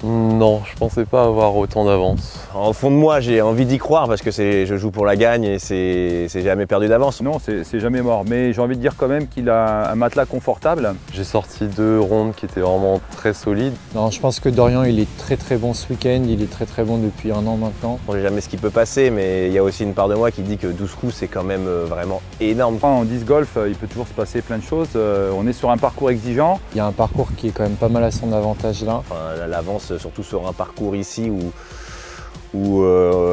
Non, je pensais pas avoir autant d'avance. Au fond de moi, j'ai envie d'y croire parce que je joue pour la gagne et c'est jamais perdu d'avance. Non, c'est jamais mort, mais j'ai envie de dire quand même qu'il a un matelas confortable. J'ai sorti 2 rondes qui étaient vraiment très solides. Non, je pense que Dorian il est très bon ce week-end, il est très bon depuis un an maintenant. On ne sait jamais ce qui peut passer, mais il y a aussi une part de moi qui dit que 12 coups, c'est quand même vraiment énorme. En disc golf, il peut toujours se passer plein de choses. On est sur un parcours exigeant. Il y a un parcours qui est quand même pas mal à son avantage là. Enfin, l'avance, surtout sur un parcours ici où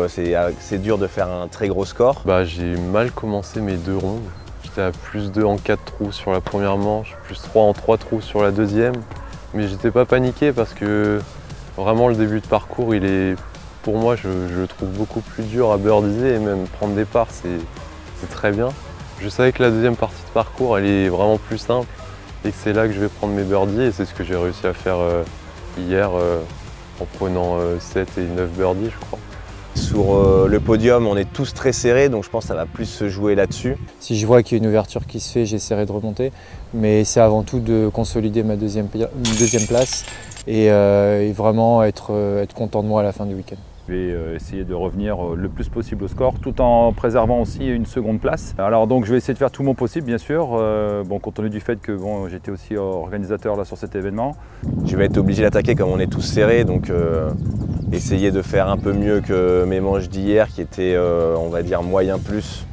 c'est dur de faire un très gros score. J'ai mal commencé mes 2 rondes. J'étais à +2 en 4 trous sur la première manche, +3 en 3 trous sur la deuxième. Mais j'étais pas paniqué parce que vraiment le début de parcours, pour moi, je le trouve beaucoup plus dur à birdiser et même prendre des parts, c'est très bien. Je savais que la deuxième partie de parcours, elle est vraiment plus simple et que c'est là que je vais prendre mes birdies et c'est ce que j'ai réussi à faire hier en prenant 7 et 9 birdies, je crois. Sur le podium, on est tous très serrés, donc je pense que ça va plus se jouer là-dessus. Si je vois qu'il y a une ouverture qui se fait, j'essaierai de remonter. Mais c'est avant tout de consolider ma deuxième place et vraiment être content de moi à la fin du week-end. Je vais essayer de revenir le plus possible au score tout en préservant aussi une seconde place. Alors donc je vais essayer de faire tout mon possible bien sûr, compte tenu du fait que j'étais aussi organisateur là, sur cet événement. Je vais être obligé d'attaquer comme on est tous serrés, donc essayer de faire un peu mieux que mes manches d'hier qui étaient on va dire moyen plus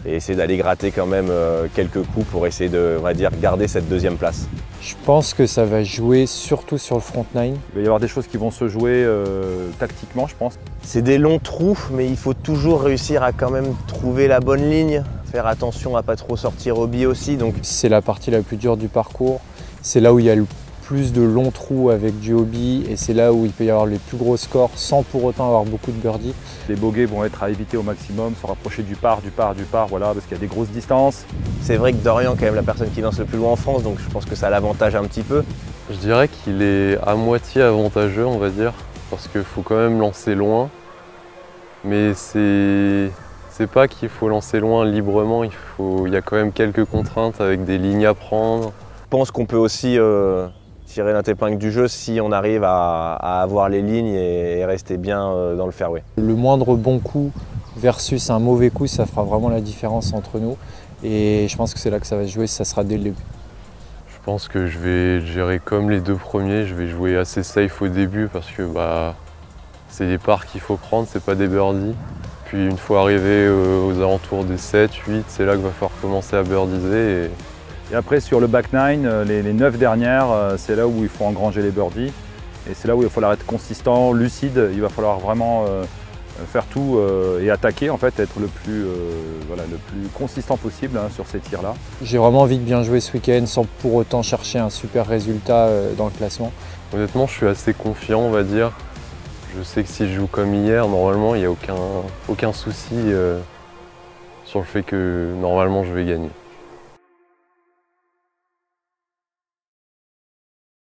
et essayer d'aller gratter quand même quelques coups pour essayer de, on va dire, garder cette deuxième place. Je pense que ça va jouer surtout sur le front nine. Il va y avoir des choses qui vont se jouer tactiquement, je pense. C'est des longs trous, mais il faut toujours réussir à quand même trouver la bonne ligne, faire attention à pas trop sortir au biais aussi. Donc c'est la partie la plus dure du parcours. C'est là où il y a le plus de longs trous avec du hobby et c'est là où il peut y avoir les plus gros scores sans pour autant avoir beaucoup de birdies. Les bogeys vont être à éviter au maximum, se rapprocher du par, voilà, parce qu'il y a des grosses distances. C'est vrai que Dorian est quand même la personne qui lance le plus loin en France, donc je pense que ça l'avantage un petit peu. Je dirais qu'il est à moitié avantageux, on va dire, parce qu'il faut quand même lancer loin. Mais c'est pas qu'il faut lancer loin librement, il y a quand même quelques contraintes avec des lignes à prendre. Je pense qu'on peut aussi tirer notre épingle du jeu si on arrive à avoir les lignes et rester bien dans le fairway. Le moindre bon coup versus un mauvais coup, ça fera vraiment la différence entre nous. Et je pense que c'est là que ça va se jouer, ça sera dès le début. Je pense que je vais le gérer comme les 2 premiers, je vais jouer assez safe au début parce que c'est des parts qu'il faut prendre, c'est pas des birdies. Puis une fois arrivé aux alentours des 7, 8, c'est là qu'il va falloir commencer à birdiser. Et après sur le back nine, les 9 dernières, c'est là où il faut engranger les birdies. Et c'est là où il va falloir être consistant, lucide, il va falloir vraiment faire tout et attaquer, en fait, être le plus consistant possible sur ces tirs-là. J'ai vraiment envie de bien jouer ce week-end sans pour autant chercher un super résultat dans le classement. Honnêtement, je suis assez confiant, on va dire. Je sais que si je joue comme hier, normalement, il n'y a aucun souci sur le fait que normalement je vais gagner.